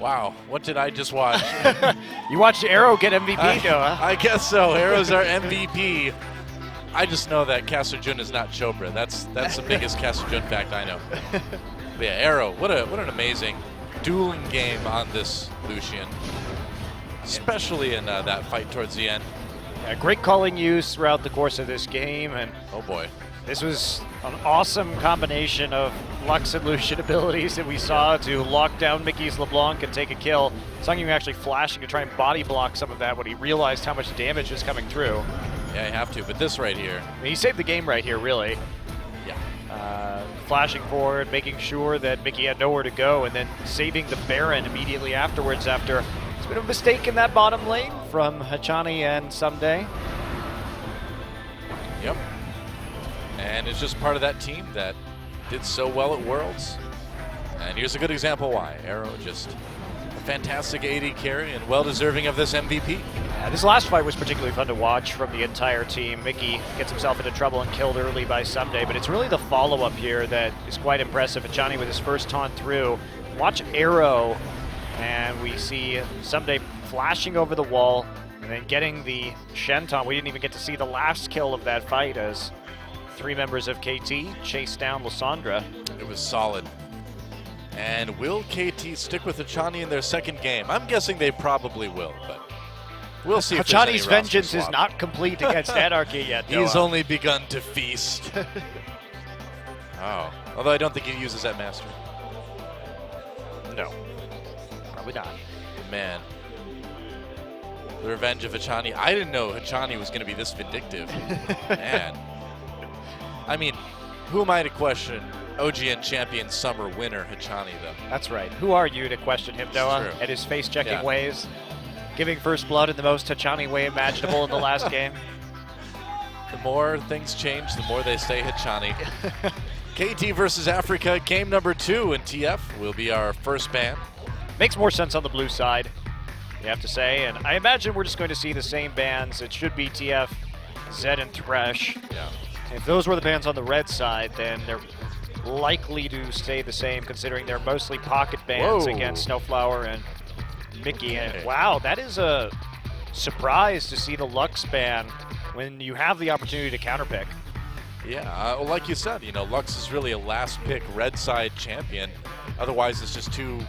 Wow, what did I just watch? You watched Arrow get MVP, Noah. I guess so. Arrow's our MVP. I just know that Kasarjun is not Chopra. That's the biggest Kasarjun fact I know. But yeah, Arrow, what an amazing dueling game on this Lucian, especially in that fight towards the end. Yeah, great calling use throughout the course of this game, and oh boy, this was an awesome combination of Lux and Lucian abilities that we saw to lock down Mickey's LeBlanc and take a kill. Sungyu actually flashing to try and body block some of that when he realized how much damage is coming through. Yeah, you have to, but this right here. I mean, he saved the game right here, really. Yeah. Flashing forward, making sure that Mickey had nowhere to go, and then saving the Baron immediately afterwards after it's been a mistake in that bottom lane from Hachani and Someday. Yep. And it's just part of that team that did so well at Worlds. And here's a good example why. Arrow just a fantastic AD carry and well-deserving of this MVP. This last fight was particularly fun to watch from the entire team. Mickey gets himself into trouble and killed early by Someday, but it's really the follow-up here that is quite impressive. Hachani with his first taunt through. Watch Arrow, and we see Someday flashing over the wall and then getting the Shen taunt. We didn't even get to see the last kill of that fight as 3 members of KT chased down Lysandra. It was solid. And will KT stick with Hachani in their second game? I'm guessing they probably will, but we'll see. Hachani's vengeance is not complete against Anarchy yet. He's only begun to feast. Oh, although I don't think he uses that master. No, probably not. Man, the revenge of Hachani. I didn't know Hachani was going to be this vindictive. Man. I mean, who am I to question OGN champion summer winner Hachani, though? That's right. Who are you to question him, Noah, at his face-checking ways? Giving first blood in the most Hachani way imaginable in the last game. The more things change, the more they say Hachani. KT versus Afreeca, game number 2, and TF will be our first ban. Makes more sense on the blue side, you have to say, and I imagine we're just going to see the same bans. It should be TF, Zed, and Thresh. Yeah. If those were the bans on the red side, then they're likely to stay the same, considering they're mostly pocket bans against Snowflower and Mickey. And wow, that is a surprise to see the Lux ban when you have the opportunity to counterpick. Yeah, well, like you said, you know, Lux is really a last pick red side champion. Otherwise, it's just too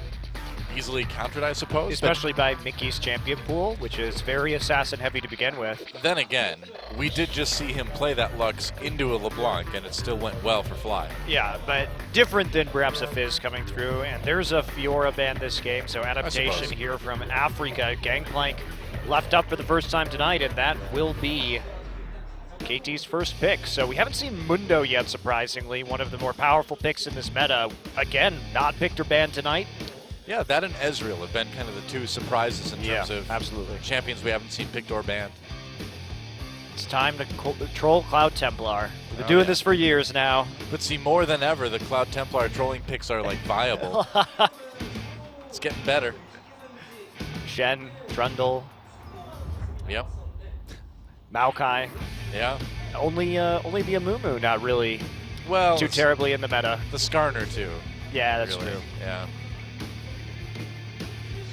easily countered, I suppose. Especially by Mickey's champion pool, which is very assassin heavy to begin with. Then again, we did just see him play that Lux into a LeBlanc, and it still went well for Fly. Yeah, but different than perhaps a Fizz coming through, and there's a Fiora ban this game, so adaptation here from Afreeca. Gangplank left up for the first time tonight, and that will be KT's first pick. So we haven't seen Mundo yet, surprisingly, one of the more powerful picks in this meta. Again, not picked or banned tonight. Yeah, that and Ezreal have been kind of the two surprises in terms of absolutely champions we haven't seen picked or banned. It's time to troll Cloud Templar. We've been doing this for years now. But see, more than ever, the Cloud Templar trolling picks are like viable. It's getting better. Shen, Trundle. Yep. Maokai. Yeah. Only the Amumu not really too terribly in the meta. The Skarner too. Yeah, that's really. true. Yeah.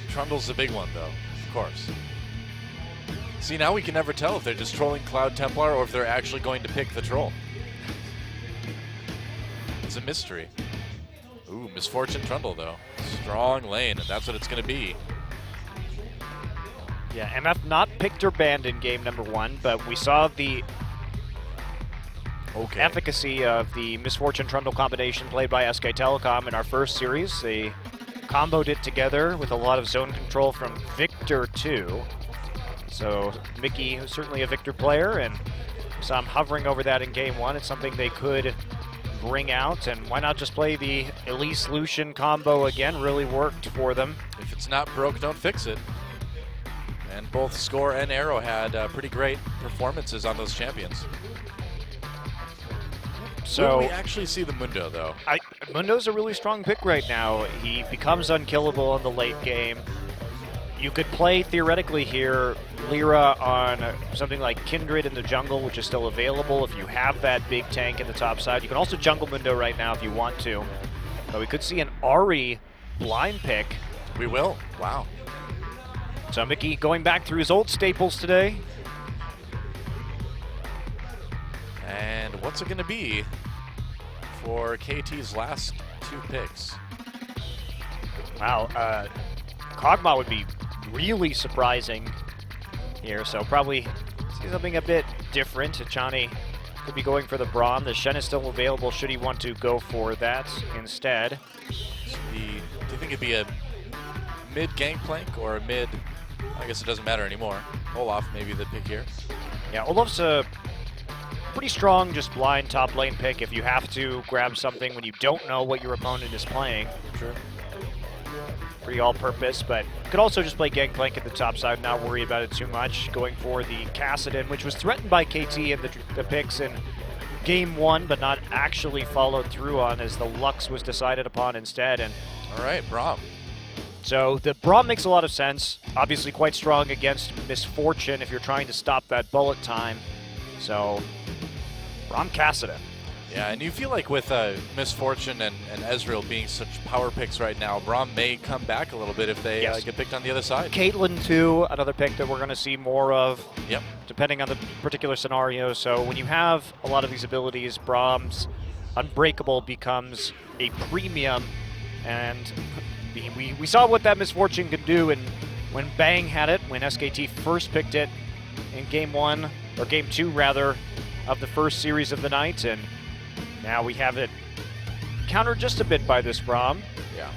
Trundle's the big one, though, of course. See, now we can never tell if they're just trolling Cloud Templar or if they're actually going to pick the troll. It's a mystery. Ooh, Misfortune Trundle, though. Strong lane, and that's what it's going to be. Yeah, MF not picked or banned in game number 1, but we saw the efficacy of the Misfortune Trundle combination played by SK Telecom in our first series. They comboed it together with a lot of zone control from Victor too. So Mickey is certainly a Victor player, and so I'm hovering over that in game 1. It's something they could bring out, and why not just play the Elise Lucian combo again? Really worked for them. If it's not broke, don't fix it. And both Score and Arrow had pretty great performances on those champions. So will we actually see the Mundo, though? Mundo's a really strong pick right now. He becomes unkillable in the late game. You could play, theoretically here, Lyra on something like Kindred in the jungle, which is still available if you have that big tank in the top side. You can also jungle Mundo right now if you want to. But we could see an Ahri blind pick We will. Wow. So Mickey going back through his old staples today. And what's it going to be for KT's last 2 picks? Wow, Kog'Maw would be really surprising here, so probably see something a bit different. Johnny could be going for the Braum. The Shen is still available should he want to go for that instead. Do you think it'd be a mid Gangplank or a mid, I guess it doesn't matter anymore. Olaf maybe the pick here. Yeah, Olaf's a pretty strong just blind top lane pick if you have to grab something when you don't know what your opponent is playing. Sure. Pretty all-purpose, but could also just play Gangplank at the top side, not worry about it too much. Going for the Kassadin, which was threatened by KT in the picks in Game 1, but not actually followed through on as the Lux was decided upon instead. And all right, Braum. so the Braum makes a lot of sense. Obviously quite strong against Misfortune if you're trying to stop that bullet time. So Braum Kassadin. Yeah, and you feel like with Misfortune and Ezreal being such power picks right now, Braum may come back a little bit if they get picked on the other side. Caitlyn, too, another pick that we're going to see more of, Yep. depending on the particular scenario. So when you have a lot of these abilities, Braum's Unbreakable becomes a premium, and we saw what that Misfortune could do and when Bang had it, when SKT first picked it in Game 1, or Game 2 rather, of the first series of the night, and now we have it countered just a bit by this Braum. Yeah.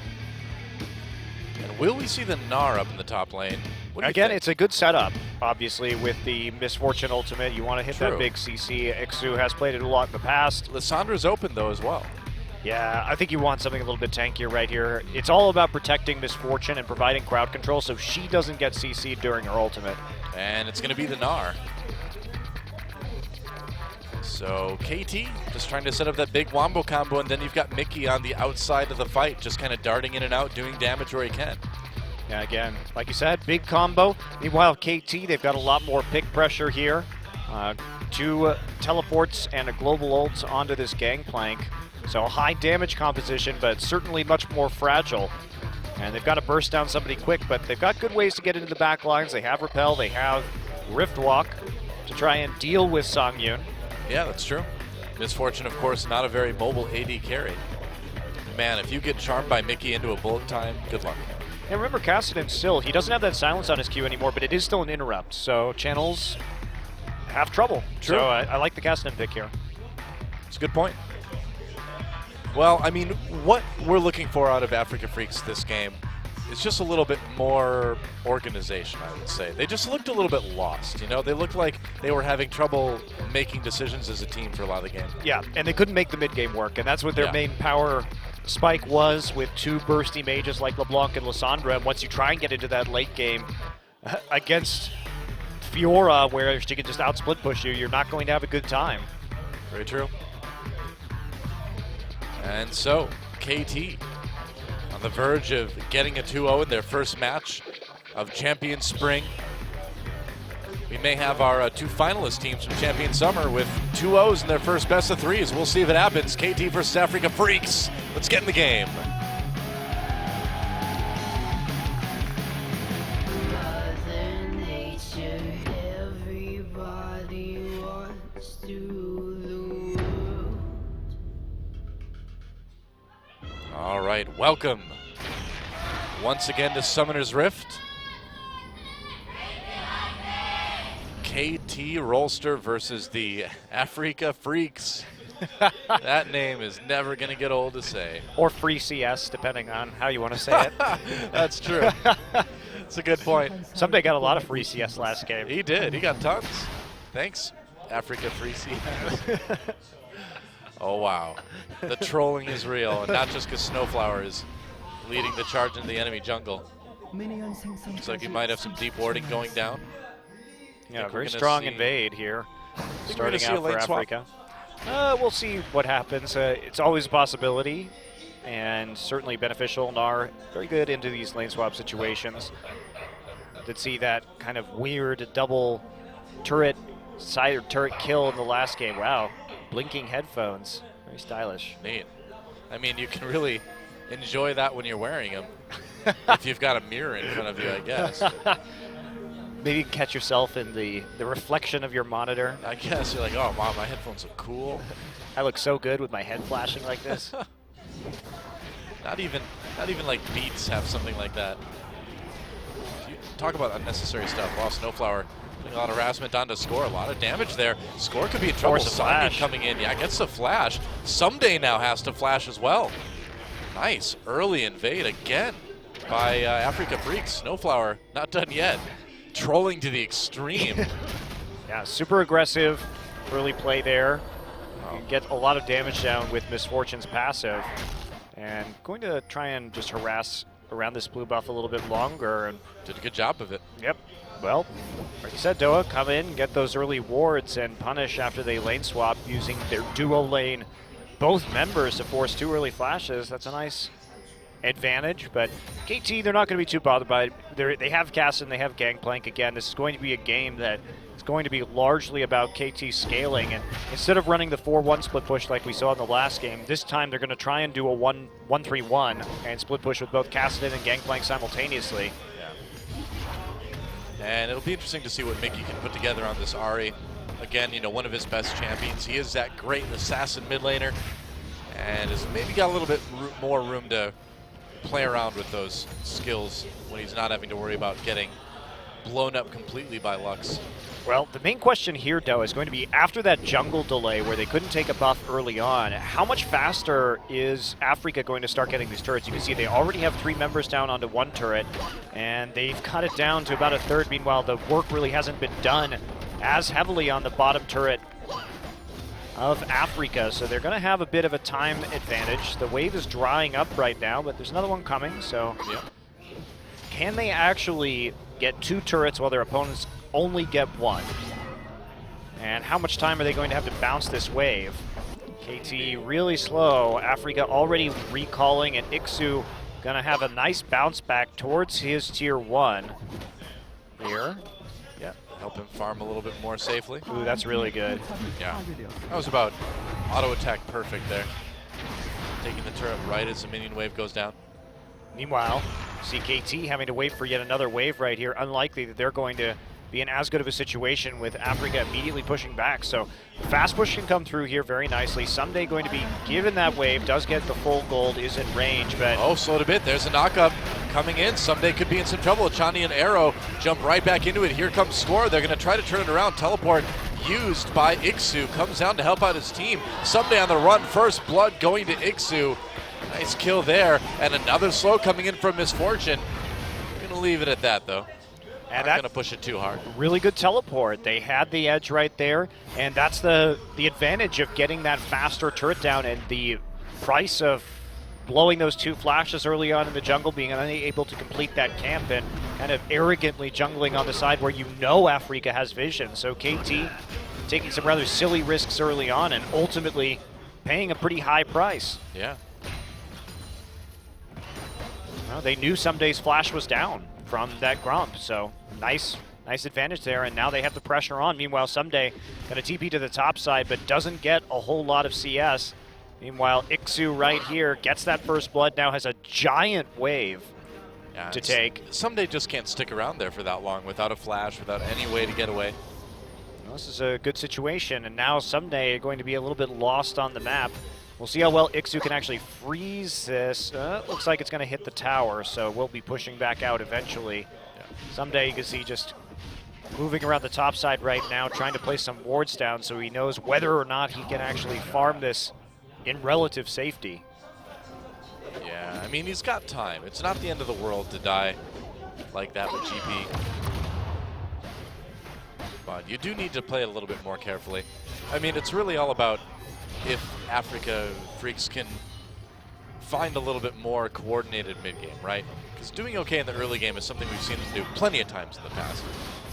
And will we see the Gnar up in the top lane? Again, it's a good setup, obviously, with the Misfortune ultimate. You want to hit that big CC. Ixu has played it a lot in the past. Lissandra's open, though, as well. Yeah, I think you want something a little bit tankier right here. It's all about protecting Misfortune and providing crowd control so she doesn't get CC'd during her ultimate. And it's going to be the Gnar. So KT just trying to set up that big wombo combo, and then you've got Mickey on the outside of the fight, just kind of darting in and out, doing damage where he can. Yeah, again, like you said, big combo. Meanwhile, KT, they've got a lot more pick pressure here. 2 teleports and a global ult onto this Gangplank. So high damage composition, but certainly much more fragile. And they've got to burst down somebody quick, but they've got good ways to get into the back lines. They have Repel, they have Rift Walk to try and deal with Songyun. Yeah, that's true. Misfortune, of course, not a very mobile AD carry. Man, if you get charmed by Mickey into a bullet time, good luck. And remember, Kassadin still, he doesn't have that silence on his Q anymore, but it is still an interrupt, so channels have trouble. True. So I like the Kassadin pick here. It's a good point. Well, I mean, what we're looking for out of Afreeca Freecs this game is just a little bit more organization, I would say. They just looked a little bit lost, you know? They looked like they were having trouble making decisions as a team for a lot of the game. Yeah, and they couldn't make the mid-game work, and that's what their main power spike was with 2 bursty mages like LeBlanc and Lissandra, and once you try and get into that late game against Fiora, where she can just out-split push you, you're not going to have a good time. Very true. And so, KT on the verge of getting a 2-0 in their first match of Champion Spring. We may have our 2 finalist teams from Champion Summer with 2-0s in their first best of 3s. We'll see if it happens. KT versus Afreeca Freecs. Let's get in the game. All right, welcome once again to Summoner's Rift. KT Rolster versus the Afreeca Freecs. That name is never going to get old to say. Or free CS, depending on how you want to say it. That's true. That's a good point. Somebody got a lot of free CS last game. He did. He got tons. Thanks, Afreeca Free CS. Oh, wow. The trolling is real, and not just because Snowflower is leading the charge into the enemy jungle. Looks like you might have some deep warding going down. Yeah, very strong invade here, starting out for Afreeca. We'll see what happens. It's always a possibility, and certainly beneficial. Gnar, very good into these lane swap situations. Did see that kind of weird double turret, side turret kill in the last game. Wow. Blinking headphones, very stylish. Neat. I mean, you can really enjoy that when you're wearing them. if you've got a mirror in front of you, I guess. Maybe you can catch yourself in the reflection of your monitor. I guess you're like, oh, wow, my headphones look cool. I look so good with my head flashing like this. Not even like Beats have something like that. You talk about unnecessary stuff. Wow, Snowflower putting a lot of harassment on to Score. A lot of damage there. Score could be in trouble. Sonya coming in. Yeah, gets the flash. Someday now has to flash as well. Nice early invade again by Afreeca Freecs. Snowflower not done yet. Trolling to the extreme. Yeah, super aggressive early play there. You get a lot of damage down with Misfortune's passive. And going to try and just harass around this blue buff a little bit longer. And did a good job of it. Yep. Well, like you said, Doa, come in, get those early wards, and punish after they lane swap using their duo lane. Both members to force 2 early flashes. That's a nice advantage, but KT, they're not going to be too bothered by it. They have Cast and they have Gangplank again. This is going to be a game that is going to be largely about KT scaling, and instead of running the 4-1 split push like we saw in the last game, this time they're going to try and do a 1-3-1 and split push with both Cassidy and Gangplank simultaneously. Yeah. And it'll be interesting to see what Mickey can put together on this Ahri. Again, you know, one of his best champions. He is that great assassin mid laner, and has maybe got a little bit more room to play around with those skills when he's not having to worry about getting blown up completely by Lux. Well, the main question here, though, is going to be after that jungle delay where they couldn't take a buff early on, how much faster is Afreeca going to start getting these turrets? You can see they already have 3 members down onto 1 turret, and they've cut it down to about a third. Meanwhile, the work really hasn't been done as heavily on the bottom turret of Afreeca, so they're going to have a bit of a time advantage. The wave is drying up right now, but there's another one coming, so yep. Can they actually get 2 turrets while their opponents only get 1? And how much time are they going to have to bounce this wave? KT really slow. Afreeca already recalling, and Ixu going to have a nice bounce back towards his tier 1 here. Yeah, help him farm a little bit more safely. Ooh, that's really good. Yeah, that was about auto attack perfect there. Taking the turret right as the minion wave goes down. Meanwhile, CKT having to wait for yet another wave right here. Unlikely that they're going to be in as good of a situation with Afreeca immediately pushing back. So fast push can come through here very nicely. Someday going to be given that wave, does get the full gold, is in range, but... Oh, slowed a bit. There's a knock-up coming in. Someday could be in some trouble. Chani and Arrow jump right back into it. Here comes Score. They're going to try to turn it around. Teleport used by Ixu. Comes down to help out his team. Someday on the run. First blood going to Ixu. Nice kill there. And another slow coming in from Misfortune. Going to leave it at that, though. And not going to push it too hard. Really good teleport. They had the edge right there, and that's the advantage of getting that faster turret down, and the price of blowing those 2 flashes early on in the jungle, being unable to complete that camp, and kind of arrogantly jungling on the side where you know Afreeca has vision. So KT taking some rather silly risks early on and ultimately paying a pretty high price. Yeah. Well, they knew Someday's flash was down from that Grump, so nice advantage there, and now they have the pressure on. Meanwhile, Someday going to TP to the top side, but doesn't get a whole lot of CS. Meanwhile, Ixu right here gets that first blood, now has a giant wave to take. Someday just can't stick around there for that long without a flash, without any way to get away. Well, this is a good situation, and now Someday going to be a little bit lost on the map. We'll see how well Ixu can actually freeze this. Looks like it's going to hit the tower, so we'll be pushing back out eventually. Yeah. Someday you can see just moving around the top side right now, trying to place some wards down so he knows whether or not he can actually farm this in relative safety. Yeah, I mean, he's got time. It's not the end of the world to die like that with GP. But you do need to play it a little bit more carefully. I mean, it's really all about if Afreeca Freecs can find a little bit more coordinated mid-game, right? Because doing okay in the early game is something we've seen them do plenty of times in the past.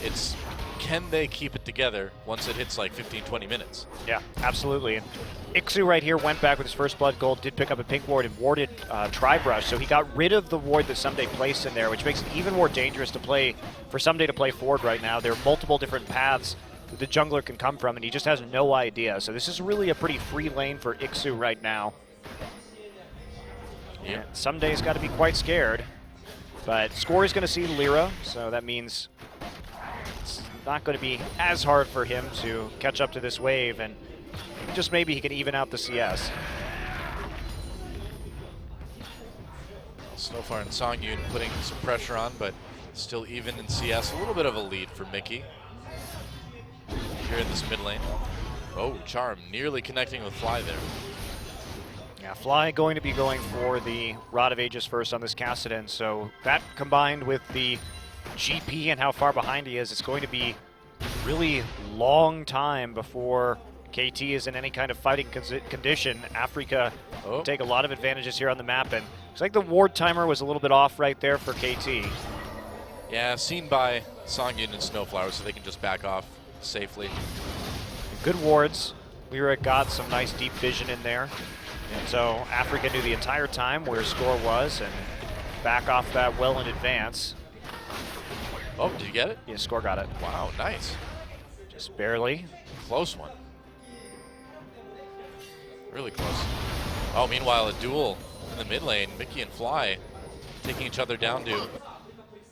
It's, can they keep it together once it hits like 15, 20 minutes? Yeah, absolutely. And Ixu right here went back with his first blood gold, did pick up a pink ward and warded Tri-Brush, so he got rid of the ward that Someday placed in there, which makes it even more dangerous to play, for Someday to play forward right now. There are multiple different paths that the jungler can come from, and he just has no idea. So this is really a pretty free lane for Ixu right now. Yeah, Someday's got to be quite scared. But Score is going to see Lyra, so that means it's not going to be as hard for him to catch up to this wave, and just maybe he can even out the CS. Snowfire and Songyun putting some pressure on, but still even in CS. A little bit of a lead for Mickey here in this mid lane. Oh, Charm nearly connecting with Fly there. Yeah, Fly going to be going for the Rod of Ages first on this Kassadin, so that combined with the GP and how far behind he is, it's going to be really long time before KT is in any kind of fighting condition. Afreeca take a lot of advantages here on the map, and looks like the ward timer was a little bit off right there for KT. Yeah, seen by Songyun and Snowflower, so they can just back off safely. Good wards. Lyra got some nice deep vision in there. And so Afreeca knew the entire time where Score was and back off that well in advance. Oh, did you get it? Yeah, Score got it. Wow, nice. Just barely. Close one. Really close. Oh, meanwhile, a duel in the mid lane. Mickey and Fly taking each other down to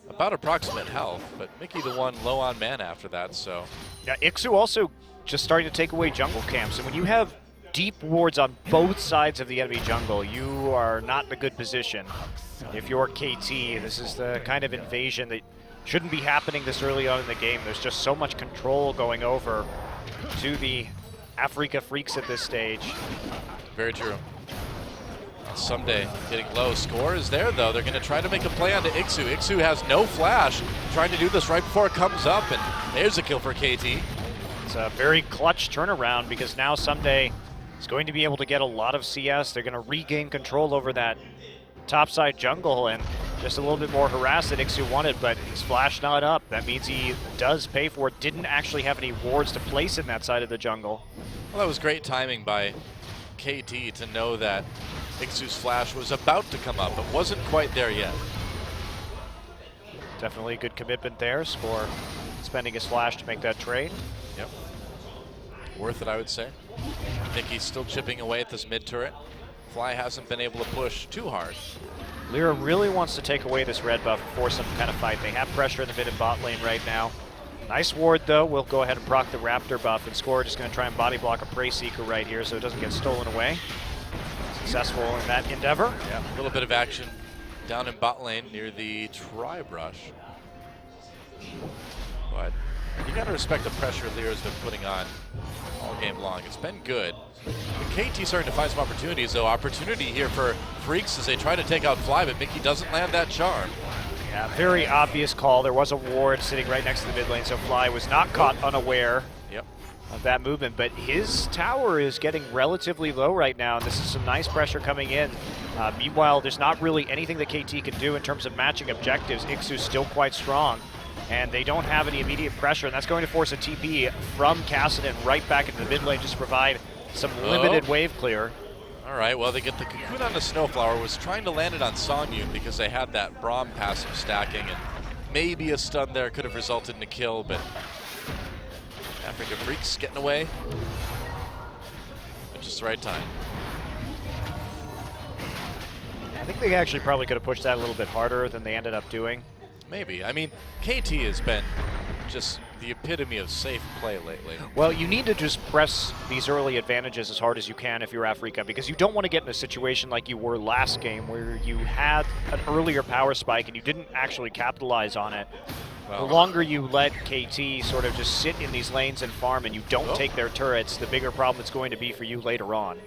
about approximate health, but Mickey the one low on mana after that, so. Yeah, Ixu also just starting to take away jungle camps, and when you have deep wards on both sides of the enemy jungle, you are not in a good position. If you're KT, this is the kind of invasion that shouldn't be happening this early on in the game. There's just so much control going over to the Afreeca Freecs at this stage. Very true. Someday getting low. Score is there though. They're going to try to make a play onto Ixu. Ixu has no flash, trying to do this right before it comes up, and there's a kill for KT. It's a very clutch turnaround because now Someday is going to be able to get a lot of CS. They're going to regain control over that topside jungle and just a little bit more harass that Ixu wanted, but his flash not up. That means he does pay for it. Didn't actually have any wards to place in that side of the jungle. Well, that was great timing by KT to know that Ixu's flash was about to come up, but wasn't quite there yet. Definitely a good commitment there. Score spending his flash to make that trade. Yep. Worth it, I would say. Mickey's still chipping away at this mid turret. Fly hasn't been able to push too hard. Lyra really wants to take away this red buff and force some kind of fight. They have pressure in the mid and bot lane right now. Nice ward though. We'll go ahead and proc the Raptor buff, and Score just going to try and body block a Prey Seeker right here so it doesn't get stolen away. Successful in that endeavor. Yeah, a little bit of action down in bot lane near the Tri-Brush. But you got to respect the pressure Lyra's been putting on all game long. It's been good. The KT starting to find some opportunities though. Opportunity here for Freecs as they try to take out Fly, but Mickey doesn't land that charm. Yeah, very obvious call. There was a ward sitting right next to the mid lane, so Fly was not caught unaware of that movement, but his tower is getting relatively low right now, and this is some nice pressure coming in. Meanwhile, there's not really anything that KT can do in terms of matching objectives. Ixu's still quite strong, and they don't have any immediate pressure, and that's going to force a TP from Kassadin right back into the mid lane just to provide some limited wave clear. All right, well, they get the Cocoon on the Snowflower. Was trying to land it on Songyun because they had that Braum passive stacking, and maybe a stun there could have resulted in a kill, but Afreeca Freecs getting away at just the right time. I think they actually probably could have pushed that a little bit harder than they ended up doing. Maybe. I mean, KT has been just the epitome of safe play lately. Well, you need to just press these early advantages as hard as you can if you're Afreeca, because you don't want to get in a situation like you were last game where you had an earlier power spike and you didn't actually capitalize on it. Well, the longer you let KT sort of just sit in these lanes and farm and you don't take their turrets, the bigger problem it's going to be for you later on.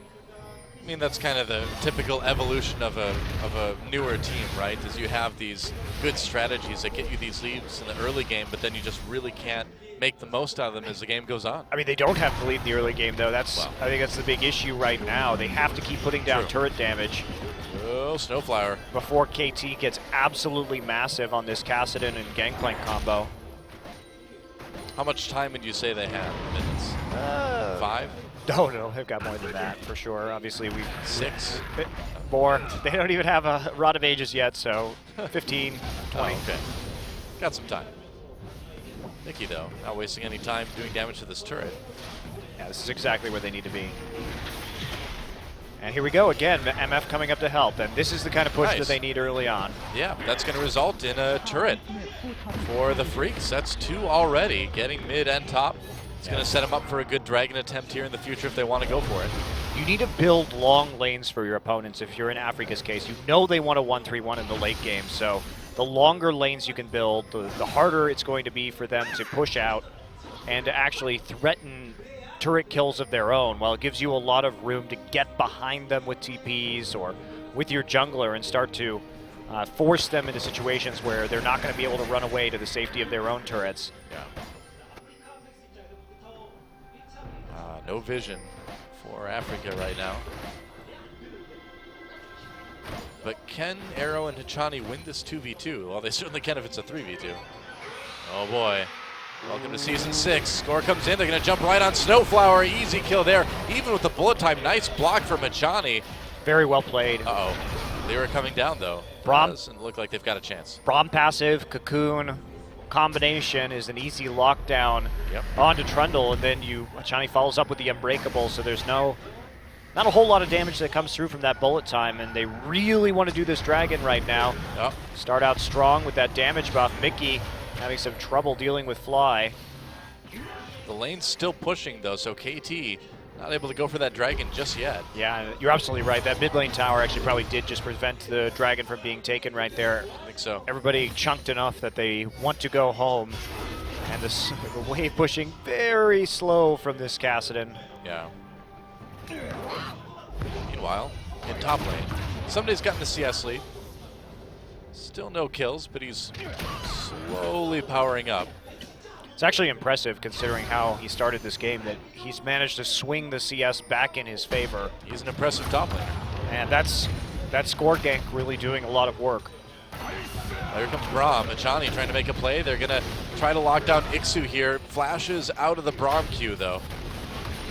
I mean, that's kind of the typical evolution of a newer team, right? Is you have these good strategies that get you these leads in the early game, but then you just really can't make the most out of them as the game goes on. I mean, they don't have to lead in the early game, though. I think that's the big issue right now. They have to keep putting down turret damage. Oh, Snowflower. Before KT gets absolutely massive on this Kassadin and Gangplank combo. How much time would you say they have? Minutes? 5? No, they've got more than that for sure. Obviously, 6? More. They don't even have a Rod of Ages yet, so 15, 20. Oh, okay. Got some time. Mickey, though, not wasting any time doing damage to this turret. Yeah, this is exactly where they need to be. And here we go again, MF coming up to help, and this is the kind of push that they need early on. Yeah, that's going to result in a turret for the Freaks. That's 2 already, getting mid and top. It's going to set them up for a good Dragon attempt here in the future if they want to go for it. You need to build long lanes for your opponents if you're in Afreeca's case. You know they want a 1-3-1 in the late game, so the longer lanes you can build, the harder it's going to be for them to push out and to actually threaten turret kills of their own, while it gives you a lot of room to get behind them with TPs or with your jungler and start to force them into situations where they're not going to be able to run away to the safety of their own turrets. Yeah. No vision for Afreeca right now. But can Arrow and Hachani win this 2v2? Well, they certainly can if it's a 3v2. Oh boy. Welcome to Season 6. Score comes in. They're going to jump right on Snowflower. Easy kill there. Even with the bullet time, nice block from Hachani. Very well played. Uh-oh. They were coming down, though. Braum doesn't look like they've got a chance. Braum passive, Cocoon combination is an easy lockdown onto Trundle, and then Hachani follows up with the Unbreakable, so there's not a whole lot of damage that comes through from that bullet time, and they really want to do this Dragon right now. Oh. Start out strong with that damage buff. Mickey having some trouble dealing with Fly. The lane's still pushing, though, so KT not able to go for that Dragon just yet. Yeah, you're absolutely right. That mid lane tower actually probably did just prevent the Dragon from being taken right there. I think so. Everybody chunked enough that they want to go home. And the wave pushing very slow from this Kassadin. Yeah. Meanwhile, in top lane, Somebody's gotten the CS lead. Still no kills, but he's slowly powering up. It's actually impressive considering how he started this game that he's managed to swing the CS back in his favor. He's an impressive top laner. And that score gank really doing a lot of work. Here comes Braum. Hachani trying to make a play. They're going to try to lock down Ixu here. Flashes out of the Braum queue, though.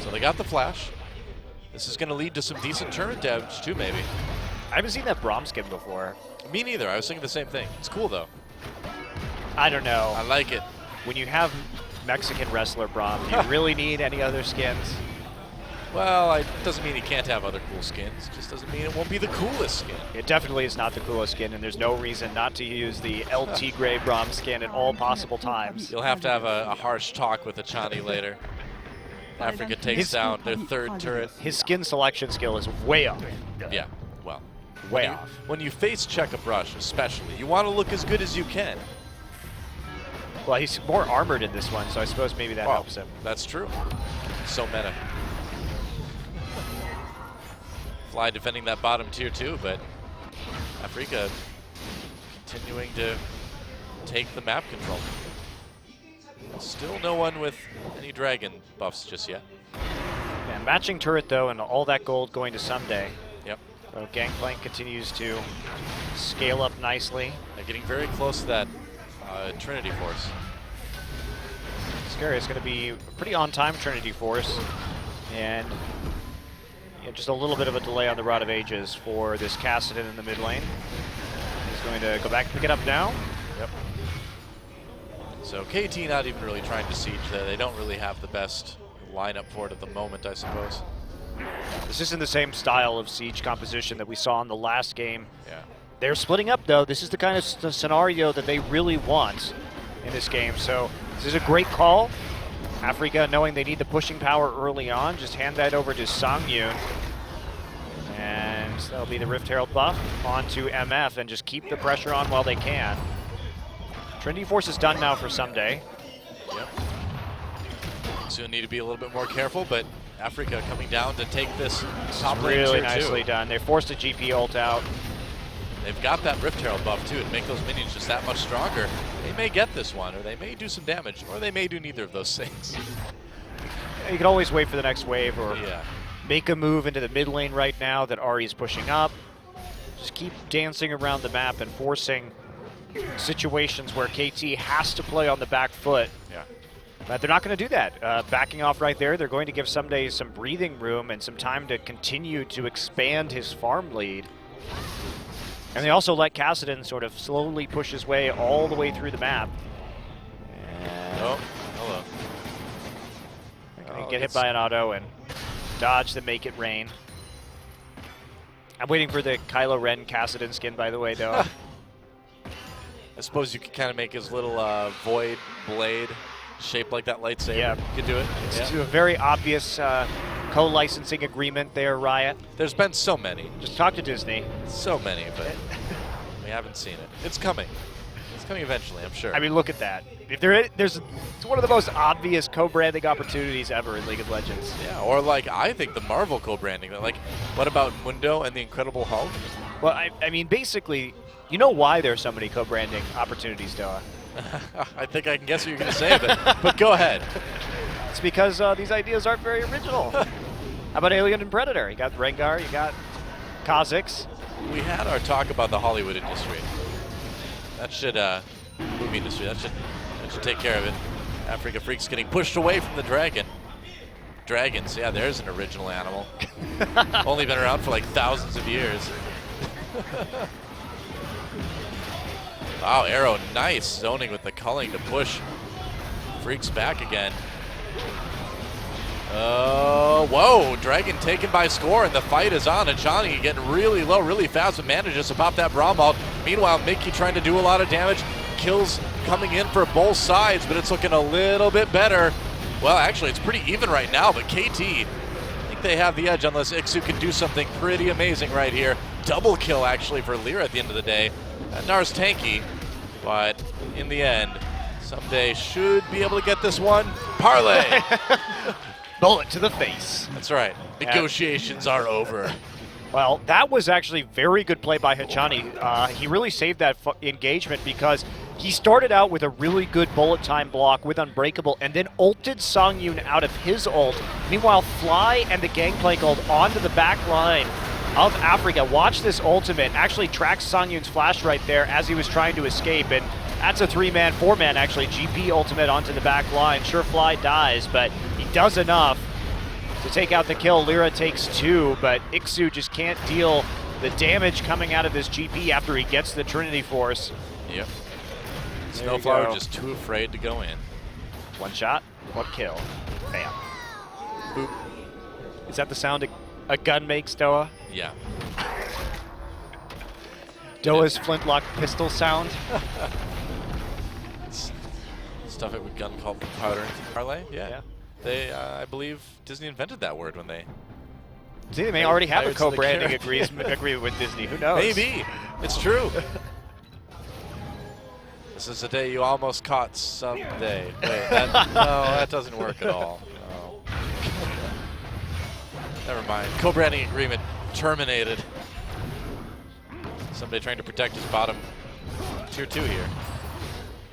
So they got the flash. This is going to lead to some decent turret damage, too, maybe. I haven't seen that Braum skin before. Me neither. I was thinking the same thing. It's cool, though. I don't know. I like it. When you have Mexican wrestler Braum, do you really need any other skins? Well, it doesn't mean he can't have other cool skins. It just doesn't mean it won't be the coolest skin. It definitely is not the coolest skin, and there's no reason not to use the LT Gray Braum skin at all possible times. You'll have to have a harsh talk with Hachani later. Afreeca takes down their third turret. His skin selection skill is way up. Yeah, well, way off. When you face check a brush, especially, you want to look as good as you can. Well, he's more armored in this one, so I suppose maybe that helps him. That's true. So meta. Fly defending that bottom tier too, but Afreeca continuing to take the map control. Still no one with any dragon buffs just yet. Yeah, matching turret though, and all that gold going to Someday. Yep. So Gangplank continues to scale up nicely. They're getting very close to that Trinity Force. Scary. It's going to be a pretty on-time Trinity Force, and just a little bit of a delay on the Rod of Ages for this Kassadin in the mid lane. He's going to go back and pick it up now. Yep. So KT not even really trying to siege there. They don't really have the best lineup for it at the moment, I suppose. This isn't the same style of siege composition that we saw in the last game. Yeah. They're splitting up though. This is the kind of scenario that they really want in this game. So this is a great call. Afreeca, knowing they need the pushing power early on, just hand that over to Sangyun. And that'll be the Rift Herald buff onto MF and just keep the pressure on while they can. Trinity Force is done now for Someday. Yep. Soon need to be a little bit more careful, but Afreeca coming down to take this top lane really tier nicely done. They forced a GP ult out. They've got that Rift Herald buff too to make those minions just that much stronger. They may get this one, or they may do some damage, or they may do neither of those things. You can always wait for the next wave, or yeah, make a move into the mid lane right now that Ari is pushing up. Just keep dancing around the map and forcing situations where KT has to play on the back foot. Yeah. But they're not going to do that. Backing off right there, they're going to give Someday some breathing room and some time to continue to expand his farm lead. And they also let Kassadin sort of slowly push his way all the way through the map. And oh, hello. Get hit by an auto and dodge the Make It Rain. I'm waiting for the Kylo Ren Kassadin skin, by the way, though. I suppose you could kind of make his little void blade shaped like that lightsaber. Yeah. You could do it. It's a very obvious co-licensing agreement there, Riot. There's been so many. Just talk to Disney. So many, but we haven't seen it. It's coming. It's coming eventually, I'm sure. I mean, look at that. If there's it's one of the most obvious co-branding opportunities ever in League of Legends. Yeah, or like I think the Marvel co-branding. Like, what about Mundo and the Incredible Hulk? Well, I mean, basically, you know why there's so many co-branding opportunities, Doa? I think I can guess what you're going to say, but go ahead. It's because these ideas aren't very original. How about Alien and Predator? You got Rengar, you got Kha'Zix. We had our talk about the Hollywood industry. That should, movie industry, that should take care of it. Afreeca Freecs getting pushed away from the dragon. Dragons, yeah, there's an original animal. Only been around for like thousands of years. Wow, Arrow, nice zoning with the culling to push Freecs back again. Whoa, Dragon taken by score, and the fight is on. Ajani getting really low, really fast, but manages to pop that Braum out. Meanwhile, Mickey trying to do a lot of damage. Kills coming in for both sides, but it's looking a little bit better. Well, actually, it's pretty even right now, but KT, I think they have the edge unless Ixu can do something pretty amazing right here. Double kill, actually, for Lyra at the end of the day. Nar's tanky, but in the end, someday should be able to get this one. Parlay! Bullet to the face. That's right. Negotiations are over. Well, that was actually very good play by Hachani. He really saved that engagement because he started out with a really good bullet time block with Unbreakable and then ulted Songyun out of his ult. Meanwhile, Fly and the Gangplank ult onto the back line of Afreeca. Watch this ultimate. Actually tracks Songyun's flash right there as he was trying to escape. And that's a 3-man, 4-man actually. GP ultimate onto the back line. Sure, Fly dies, but he does enough to take out the kill. Lyra takes 2, but Ixu just can't deal the damage coming out of this GP after he gets the Trinity Force. Yep. Snowflower just too afraid to go in. One shot, one kill. Bam. Boop. Is that the sound a gun makes, Doa? Yeah. Doa's flintlock pistol sound? Stuff it with gun called powder parlay. Yeah. They, I believe Disney invented that word when they. See, they may already have a Pirates of the co-branding Caribbean. agreement with Disney. Who knows? Maybe. It's true. This is the day you almost caught someday. Wait, no, that doesn't work at all. No. Never mind. Co-branding agreement terminated. Somebody trying to protect his bottom tier 2 here.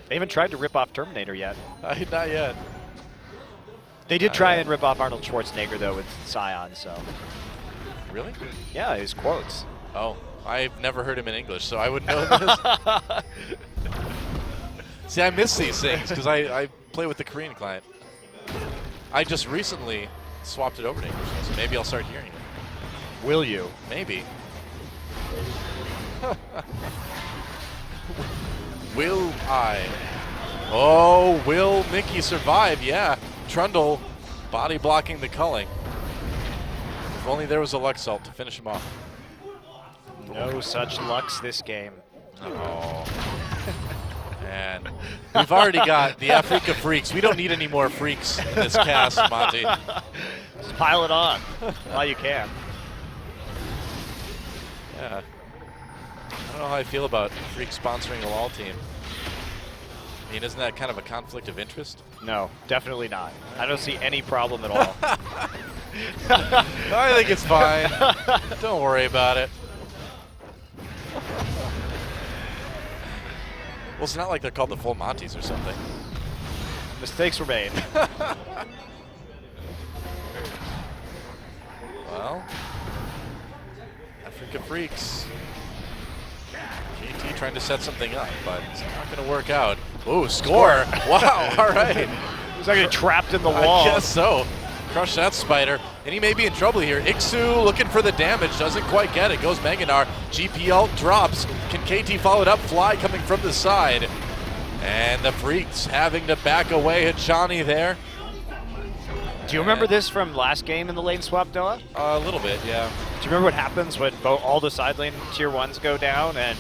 They haven't tried to rip off Terminator yet. Not yet. They did try and rip off Arnold Schwarzenegger, though, with Scion, so. Really? Yeah, his quotes. Oh, I've never heard him in English, so I wouldn't know this. See, I miss these things because I play with the Korean client. I just recently swapped it over to English, so maybe I'll start hearing it. Will you? Maybe. Will I? Oh, will Mickey survive? Yeah. Trundle body blocking the culling. If only there was a Lux ult to finish him off. No such Lux this game. Oh. Man. We've already got the Afreeca Freecs. We don't need any more freaks in this cast, Monty. Just pile it on while you can. Yeah. I don't know how I feel about Freak sponsoring a LoL team. I mean, isn't that kind of a conflict of interest? No, definitely not. I don't see any problem at all. I think it's fine. Don't worry about it. Well, it's not like they're called the Full Monties or something. Mistakes were made. Well, Afreeca Freecs. KT trying to set something up, but it's not going to work out. Ooh, score! Wow, all right. He's actually trapped in the wall. I guess so. Crush that spider. And he may be in trouble here. Ixu looking for the damage, doesn't quite get it. Goes Meganar. GP ult drops. Can KT follow it up? Fly coming from the side. And the Freaks having to back away. Hachani there. Do you remember this from last game in the lane swap, Doa? A little bit, yeah. you remember what happens when all the side lane tier 1s go down and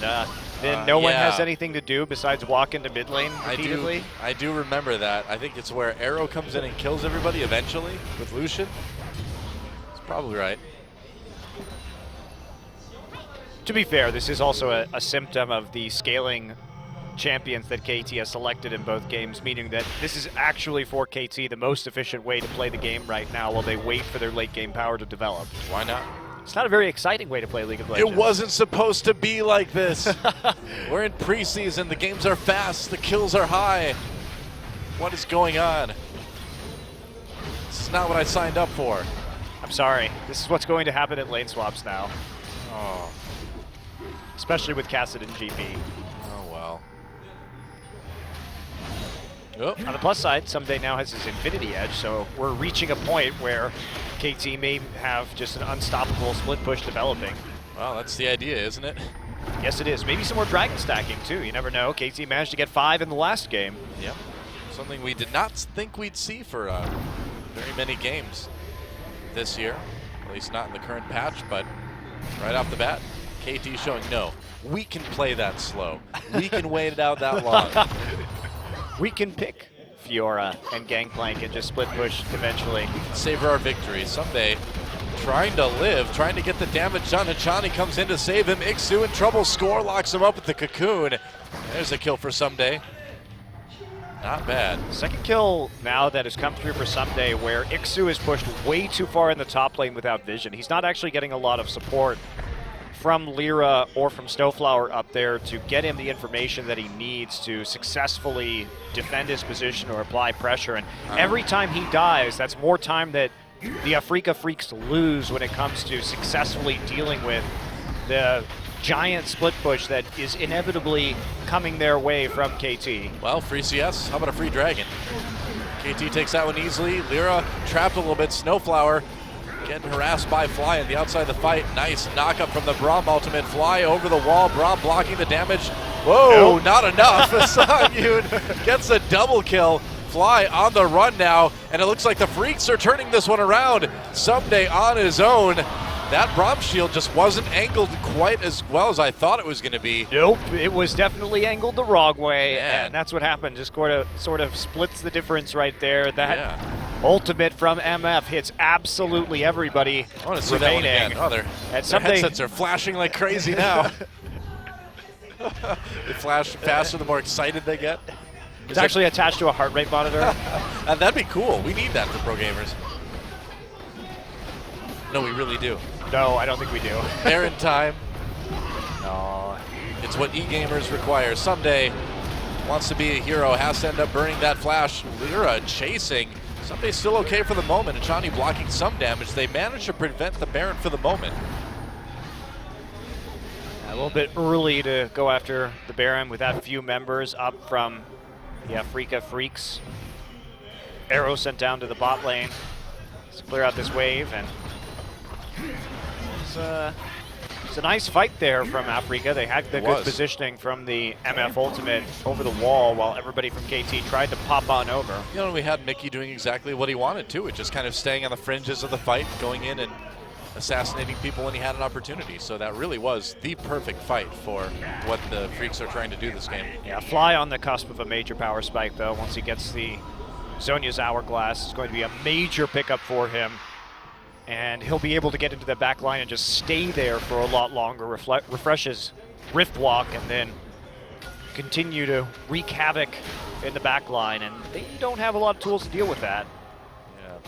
then no one has anything to do besides walk into mid lane repeatedly? I do remember that. I think it's where Arrow comes in and kills everybody eventually with Lucian. It's probably right. To be fair, this is also a symptom of the scaling champions that KT has selected in both games, meaning that this is actually for KT the most efficient way to play the game right now while they wait for their late game power to develop. Why not? It's not a very exciting way to play League of Legends. It wasn't supposed to be like this. We're in preseason, the games are fast, the kills are high. What is going on? This is not what I signed up for. I'm sorry, this is what's going to happen at lane swaps now. Oh. Especially with Cassidy and GP. Oh well. Oh. On the plus side, Someday now has his Infinity Edge, so we're reaching a point where KT may have just an unstoppable split push developing. Well, that's the idea, isn't it? Yes, it is. Maybe some more dragon stacking, too. You never know. KT managed to get 5 in the last game. Yep. Something we did not think we'd see for very many games this year. At least not in the current patch, but right off the bat, KT showing, no, we can play that slow. We can wait it out that long. We can pick Fiora and Gangplank and just split push eventually. Savor our victory. Someday, trying to live, trying to get the damage done. Hachani comes in to save him. Ixu in trouble. Score locks him up with the cocoon. There's a kill for Someday. Not bad. Second kill now that has come through for Someday, where Ixu is pushed way too far in the top lane without vision. He's not actually getting a lot of support from Lyra or from Snowflower up there to get him the information that he needs to successfully defend his position or apply pressure. And every time he dies, that's more time that the Afreeca Freecs lose when it comes to successfully dealing with the giant split push that is inevitably coming their way from KT. Well, free CS, how about a free dragon? KT takes that one easily. Lyra trapped a little bit. Snowflower getting harassed by Fly on the outside of the fight. Nice knock-up from the Braum ultimate. Fly over the wall. Braum blocking the damage. Whoa, nope. Not enough. Sangyun gets a double kill. Fly on the run now, and it looks like the Freaks are turning this one around. Someday on his own. That Braum shield just wasn't angled quite as well as I thought it was going to be. Nope, it was definitely angled the wrong way, Man. and that's what happened. Just sort of splits the difference right there. That ultimate from MF hits absolutely everybody. I want to see that one again. Oh, their headsets are flashing like crazy now. They flash faster the more excited they get. It's actually attached to a heart rate monitor. That'd be cool. We need that for pro gamers. No, we really do. No, I don't think we do. They're in time. No. It's what e-gamers require. Someday wants to be a hero, has to end up burning that flash. Lyra chasing. Someday's still okay for the moment. And Chani blocking some damage. They managed to prevent the Baron for the moment. A little bit early to go after the Baron with that few members up from the Afreeca Freecs. Arrow sent down to the bot lane. Let's clear out this wave, and it's a nice fight there from Afreeca. They had the good positioning from the MF ultimate over the wall while everybody from KT tried to pop on over. You know, we had Mickey doing exactly what he wanted to, just kind of staying on the fringes of the fight, going in and assassinating people when he had an opportunity. So that really was the perfect fight for what the Freaks are trying to do this game. Yeah, Fly on the cusp of a major power spike, though. Once he gets the Zhonya's Hourglass, it's going to be a major pickup for him. And he'll be able to get into the back line and just stay there for a lot longer, refresh his Rift Walk, and then continue to wreak havoc in the back line. And they don't have a lot of tools to deal with that. Yeah.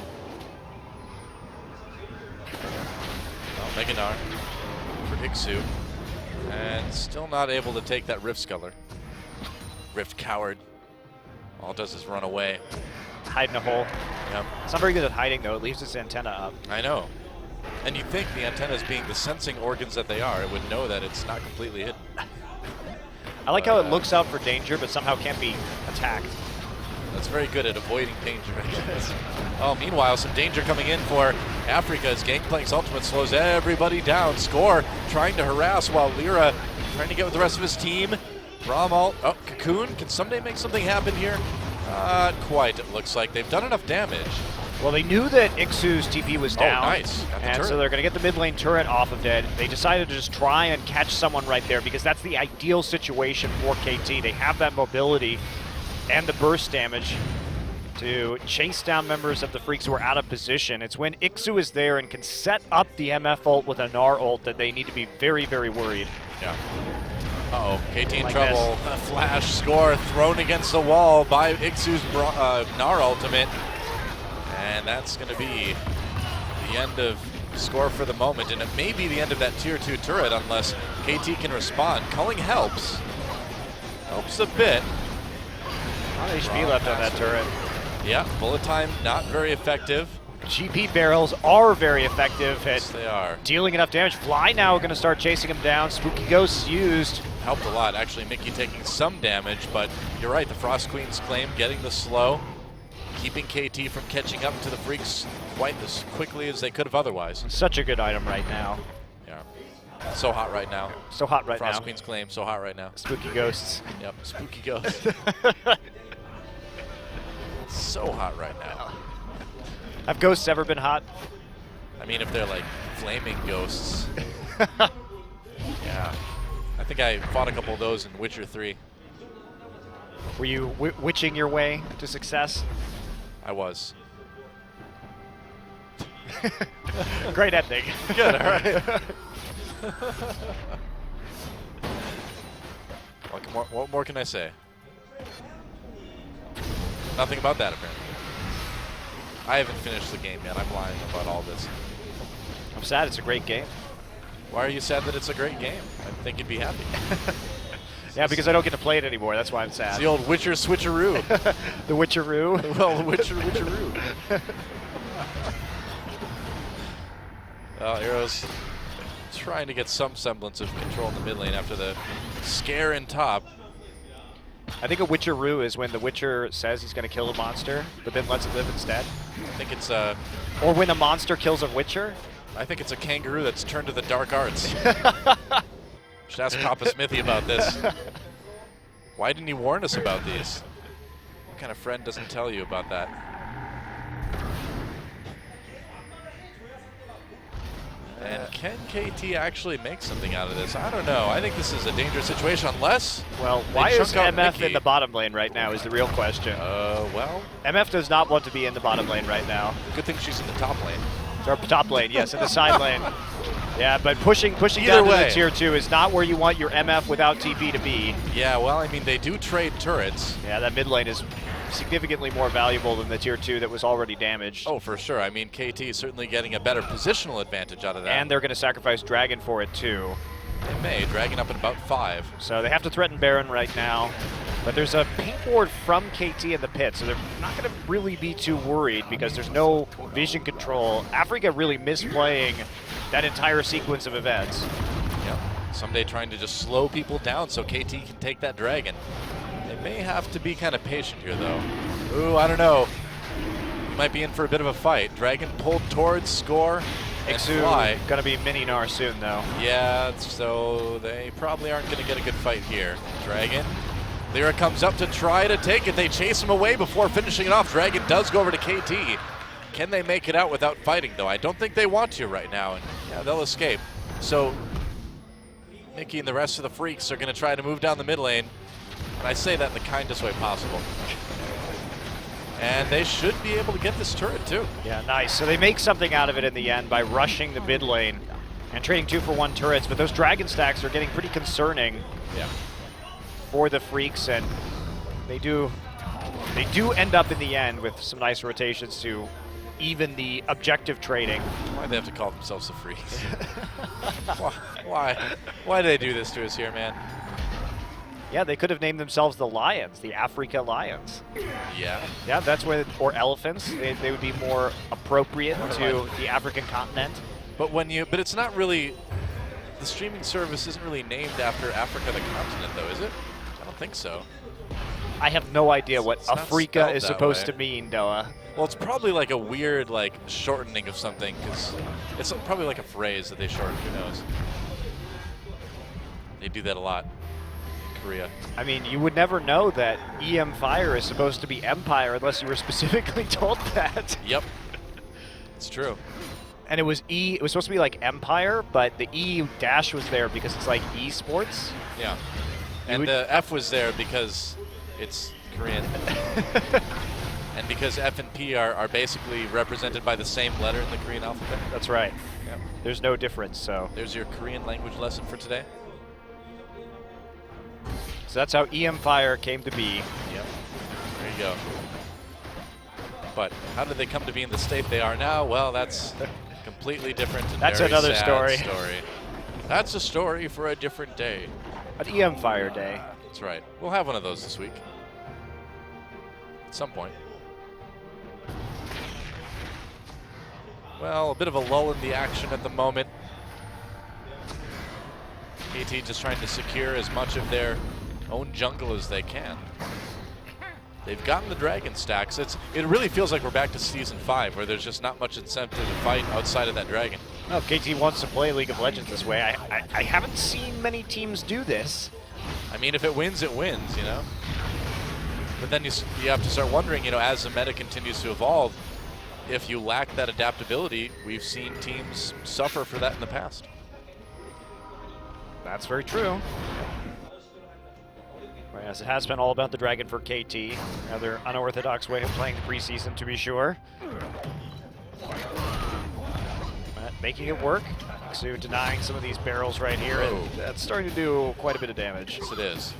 Well, Meganar for Ixu. And still not able to take that Rift Sculler. Rift Coward. All it does is run away. Hide in a hole. Yep. It's not very good at hiding, though. It leaves its antenna up. I know. And you'd think the antennas being the sensing organs that they are, it would know that it's not completely hidden. I like how it looks out for danger, but somehow can't be attacked. That's very good at avoiding danger, I guess. Oh, meanwhile, some danger coming in for Afreeca as Gangplank's ultimate slows everybody down. Score trying to harass while Lyra trying to get with the rest of his team. Braum ult. Oh, Cocoon. Can someday make something happen here? Not quite, it looks like. They've done enough damage. Well, they knew that Ixu's TP was down. Oh, nice. Got the and turret. so they're going to get the mid lane turret off of it. They decided to just try and catch someone right there because that's the ideal situation for KT. They have that mobility and the burst damage to chase down members of the Freaks who are out of position. It's when Ixu is there and can set up the MF ult with a Gnar ult that they need to be very, very worried. Yeah. Uh-oh, KT in Like trouble. A flash score thrown against the wall by Ixu's Gnar ultimate. And that's going to be the end of score for the moment. And it may be the end of that tier 2 turret unless KT can respond. Culling helps. Helps a bit. A lot of HP left on that turret. Yeah, bullet time not very effective. GP barrels are very effective at Yes, they are. dealing enough damage. Fly now going to start chasing him down. Spooky Ghosts used. Helped a lot. Actually, Mickey taking some damage, but you're right. The Frost Queen's claim getting the slow, keeping KT from catching up to the Freaks quite as quickly as they could have otherwise. Such a good item right now. Yeah. So hot right now. So hot right Frost now. Queen's claim, so hot right now. Spooky Ghosts. Yep, Spooky Ghost. So hot right now. Have ghosts ever been hot? I mean, if they're like flaming ghosts. Yeah. I think I fought a couple of those in Witcher 3. Were you witching your way to success? I was. Great ending. Good, all right. What more can I say? Nothing about that, apparently. I haven't finished the game yet. I'm lying about all this. I'm sad. It's a great game. Why are you sad that it's a great game? I think you'd be happy. Yeah, because I don't get to play it anymore. That's why I'm sad. It's the old Witcher switcheroo. The Witcheroo. Well, the Witcheroo. Well, Arrow's trying to get some semblance of control in the mid lane after the scare in top. I think a Witcheroo is when the Witcher says he's going to kill a monster, but then lets it live instead. I think it's Or when a monster kills a Witcher. I think it's a kangaroo that's turned to the dark arts. Should ask Papa Smithy about this. Why didn't he warn us about these? What kind of friend doesn't tell you about that? And can KT actually make something out of this? I don't know. I think this is a dangerous situation unless... Well, they why is chunk out MF Mickey. in the bottom lane right now is the real question. Well, MF does not want to be in the bottom lane right now. good thing she's in the top lane. Or top lane, yes, in the side lane. Yeah, but pushing Either down to way. the tier 2 is not where you want your MF without TP to be. Yeah, well, I mean, they do trade turrets. Yeah, that mid lane is significantly more valuable than the tier 2 that was already damaged. Oh, for sure. I mean, KT is certainly getting a better positional advantage out of that. And they're going to sacrifice Dragon for it too. They may, dragging up at about 5. So they have to threaten Baron right now. But there's a paint ward from KT in the pit, so they're not going to really be too worried because there's no vision control. Afreeca really misplaying that entire sequence of events. Yep. Someday trying to just slow people down so KT can take that dragon. They may have to be kind of patient here, though. Ooh, I don't know. You might be in for a bit of a fight. Dragon pulled towards score and Ixu fly. going to be mini Gnar soon, though. Yeah, so they probably aren't going to get a good fight here. Dragon. Lyra comes up to try to take it. They chase him away before finishing it off. Dragon does go over to KT. Can they make it out without fighting, though? I don't think they want to right now, and yeah, they'll escape. So Mickey and the rest of the Freaks are going to try to move down the mid lane, and I say that in the kindest way possible. And they should be able to get this turret, too. Yeah, nice. So they make something out of it in the end by rushing the mid lane and trading 2-for-1 turrets, but those dragon stacks are getting pretty concerning. Yeah. For the Freaks, and they do end up in the end with some nice rotations to even the objective trading. Why do they have to call themselves the Freaks? Why do they do this to us here, man? Yeah, they could have named themselves the Lions, the Afreeca Lions. Yeah. Yeah, that's where, or elephants. They would be more appropriate to the African continent. But it's not really, the streaming service isn't really named after Africa the continent, though, is it? I don't think so. I have no idea what It's not Afreeca spelled is that supposed way. to mean, Doa. Well, it's probably like a weird, like, shortening of something, because it's probably like a phrase that they shorten, who knows. They do that a lot in Korea. I mean, you would never know that EM Fire is supposed to be Empire unless you were specifically told that. Yep. It's true. And it was it was supposed to be like Empire, but the E dash was there because it's like eSports. Yeah. And the F was there because it's Korean. And because F and P are basically represented by the same letter in the Korean alphabet. That's right. Yeah. There's no difference, so. There's your Korean language lesson for today. So that's how Empire came to be. Yep. There you go. But how did they come to be in the state they are now? Well, that's completely different. And That's very another sad story. That's a story for a different day. An Empire Day. That's right. We'll have one of those this week. At some point. Well, a bit of a lull in the action at the moment. KT just trying to secure as much of their own jungle as they can. They've gotten the dragon stacks. It really feels like we're back to Season 5, where there's just not much incentive to fight outside of that dragon. No, KT wants to play League of Legends this way. I haven't seen many teams do this. I mean, if it wins, it wins, you know? But then you have to start wondering, you know, as the meta continues to evolve, if you lack that adaptability, we've seen teams suffer for that in the past. That's very true. Whereas it has been all about the dragon for KT. Another unorthodox way of playing the preseason, to be sure. But making it work. Xu denying some of these barrels right here, and that's starting to do quite a bit of damage. Yes, it is.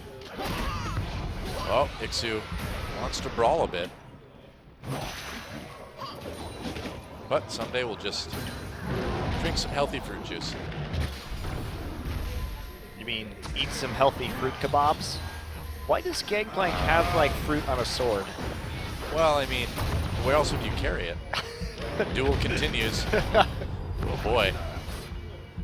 Oh, Ixu wants to brawl a bit. But someday we'll just drink some healthy fruit juice. You mean eat some healthy fruit kebabs? Why does Gangplank have, like, fruit on a sword? Well, I mean, where else would you carry it? The duel continues. Oh boy.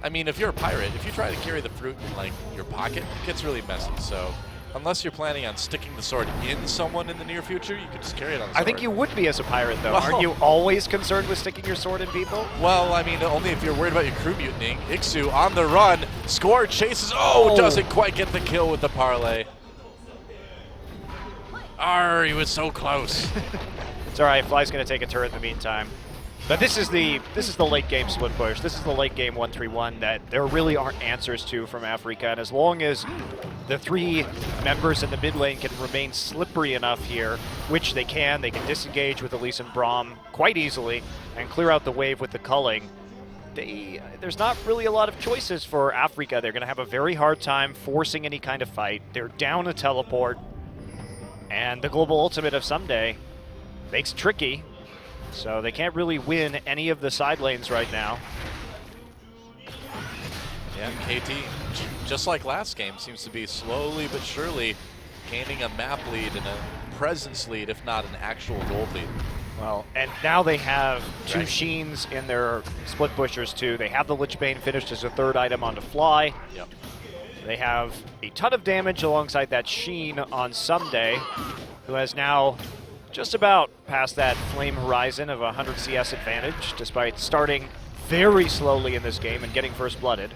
I mean, if you're a pirate, if you try to carry the fruit in, like, your pocket, it gets really messy, so unless you're planning on sticking the sword in someone in the near future, you could just carry it on the sword. I think you would be as a pirate, though. Well, aren't you always concerned with sticking your sword in people? Well, I mean, only if you're worried about your crew mutinying. Ixu on the run. Score chases. Oh, doesn't quite get the kill with the parlay. Arr, he was so close. It's all right. Fly's going to take a turret in the meantime. But this is the late game split push. This is the late game 1-3-1 that there really aren't answers to from Afreeca. And as long as the three members in the mid lane can remain slippery enough here, which they can disengage with Elise and Braum quite easily and clear out the wave with the culling. There's not really a lot of choices for Afreeca. They're going to have a very hard time forcing any kind of fight. They're down a teleport. And the global ultimate of Someday makes it tricky. So they can't really win any of the side lanes right now. Yeah, KT, just like last game, seems to be slowly but surely gaining a map lead and a presence lead, if not an actual gold lead. Well, and now they have two Sheens in their split pushers too. They have the Lich Bane finished as a third item onto Fly. Yep. They have a ton of damage alongside that Sheen on Someday, who has now just about past that flame horizon of 100 CS advantage, despite starting very slowly in this game and getting first blooded.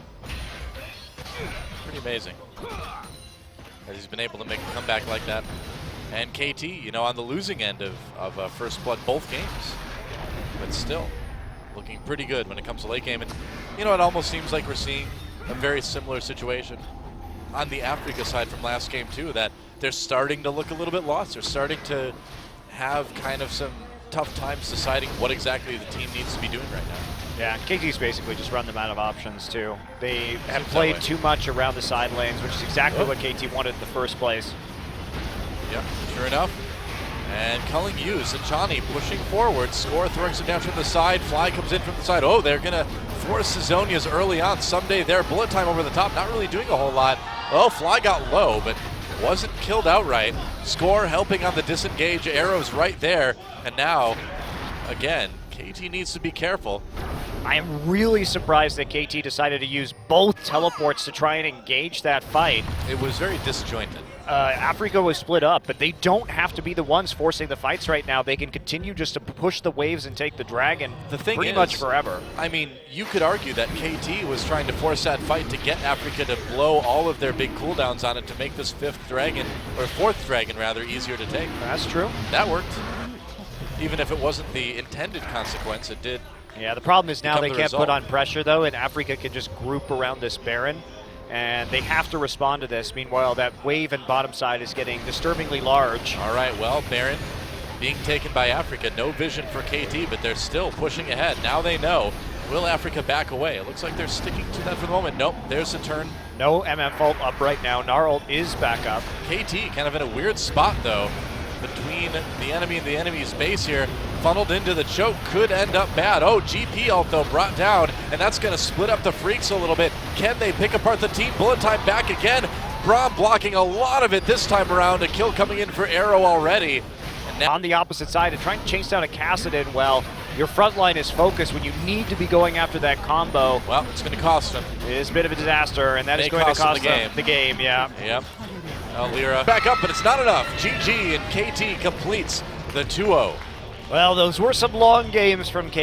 Pretty amazing that he's been able to make a comeback like that. And KT, you know, on the losing end of first blood both games, but still looking pretty good when it comes to late game. And you know, it almost seems like we're seeing a very similar situation on the Afreeca side from last game too, that they're starting to look a little bit lost. They're starting to have kind of some tough times deciding what exactly the team needs to be doing right now. Yeah, KT's basically just run them out of options too. They have played too much around the side lanes, which is exactly what KT wanted in the first place. Yep, sure enough. And culling used. Achani pushing forward. Score throwing some down from the side. Fly comes in from the side. Oh, they're going to force Zonias early on. Someday there. Bullet time over the top. Not really doing a whole lot. Oh, Fly got low, but wasn't killed outright. Score helping on the disengage. Arrows right there. And now, again, KT needs to be careful. I am really surprised that KT decided to use both teleports to try and engage that fight. It was very disjointed. Afreeca was split up, but they don't have to be the ones forcing the fights right now. They can continue just to push the waves and take the dragon pretty much forever. I mean, you could argue that KT was trying to force that fight to get Afreeca to blow all of their big cooldowns on it to make this fourth dragon rather, easier to take. That's true. That worked. Even if it wasn't the intended consequence, it did Yeah, the problem is now they can't result. put on pressure, though, and Afreeca can just group around this Baron, and they have to respond to this. Meanwhile, that wave and bottom side is getting disturbingly large. All right, well, Baron being taken by Afreeca. No vision for KT, but they're still pushing ahead. Now they know. Will Afreeca back away? It looks like they're sticking to that for the moment. Nope, there's a turn. No MF ult up right now. Gnar ult is back up. KT kind of in a weird spot, though, between the enemy and the enemy's base here. Funneled into the choke, could end up bad. Oh, GP ult, though, brought down, and that's going to split up the Freecs a little bit. Can they pick apart the team? Bullet time back again. Braum blocking a lot of it this time around. A kill coming in for Arrow already. And now on the opposite side and trying to chase down a Kassadin, well, your front line is focused when you need to be going after that combo. Well, it's going to cost them. It is a bit of a disaster, and that is going to cost them the game, yeah. Yep. Lira back up, but it's not enough. GG, and KT completes the 2-0. Well, those were some long games from KT,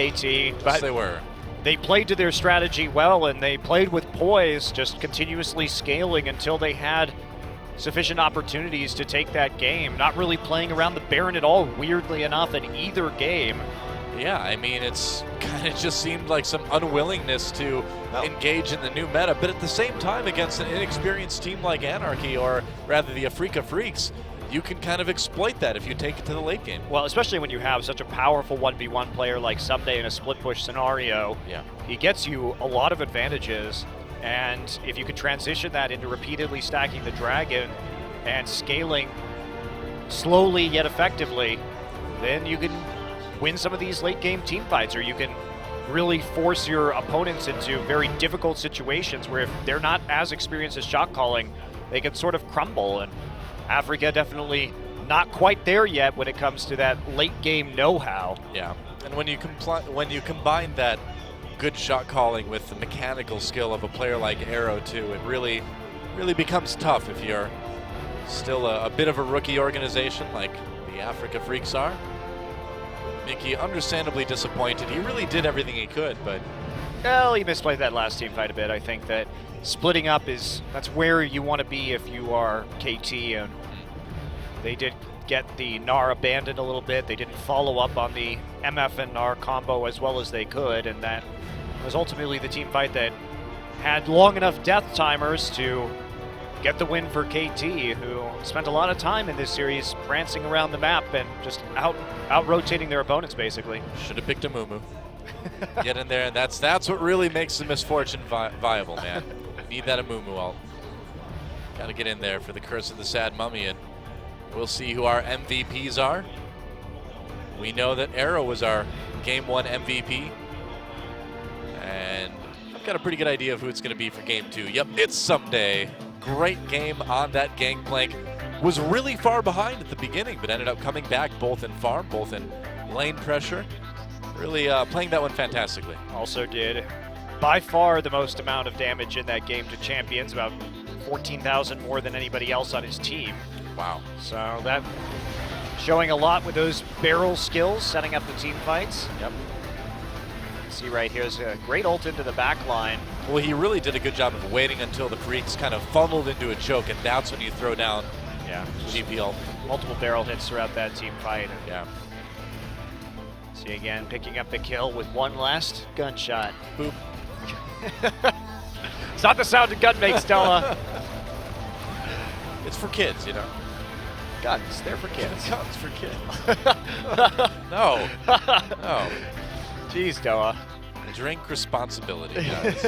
but Yes, they were. They played to their strategy well, and they played with poise, just continuously scaling until they had sufficient opportunities to take that game. Not really playing around the Baron at all, weirdly enough, in either game. Yeah, I mean, it's kind of just seemed like some unwillingness to engage in the new meta, but at the same time, against an inexperienced team like Anarchy, or rather the Afreeca Freecs, you can kind of exploit that if you take it to the late game. Well, especially when you have such a powerful 1v1 player like Someday in a split push scenario. Yeah. He gets you a lot of advantages, and if you could transition that into repeatedly stacking the Dragon and scaling slowly yet effectively, then you can win some of these late game team fights, or you can really force your opponents into very difficult situations where if they're not as experienced as shot calling, they can sort of crumble. And Afreeca definitely not quite there yet when it comes to that late game know-how. Yeah, and when you combine that good shot calling with the mechanical skill of a player like Arrow too, it really becomes tough if you're still a bit of a rookie organization like the Afreeca Freecs are. Mickey understandably disappointed. He really did everything he could, but well, he misplayed that last team fight a bit. I think that splitting up that's where you want to be if you are KT, and they did get the Gnar abandoned a little bit. They didn't follow up on the MF and Gnar combo as well as they could, and that was ultimately the team fight that had long enough death timers to get the win for KT, who spent a lot of time in this series prancing around the map and just out-rotating their opponents, basically. should have picked a Mumu. Get in there, and that's what really makes the misfortune viable, man. You need that Amumu ult. Got to get in there for the Curse of the Sad Mummy, and we'll see who our MVPs are. We know that Arrow was our Game 1 MVP, and I've got a pretty good idea of who it's going to be for Game 2. Yep, it's Someday. Great game on that Gangplank. Was really far behind at the beginning, but ended up coming back both in farm, both in lane pressure. Really playing that one fantastically. Also did by far the most amount of damage in that game to champions, about 14,000 more than anybody else on his team. Wow. So that showing a lot with those barrel skills, setting up the team fights. Yep. See right here is a great ult into the back line. Well, he really did a good job of waiting until the Freecs kind of funneled into a choke, and that's when you throw down GPL. Multiple barrel hits throughout that team fight. Yeah. See again, picking up the kill with one last gunshot. Boop. It's not the sound a gun makes, Stella. It's for kids, you know. Guns, they're for kids. Guns for kids. No. No. Jeez, Doa. Drink responsibility, guys.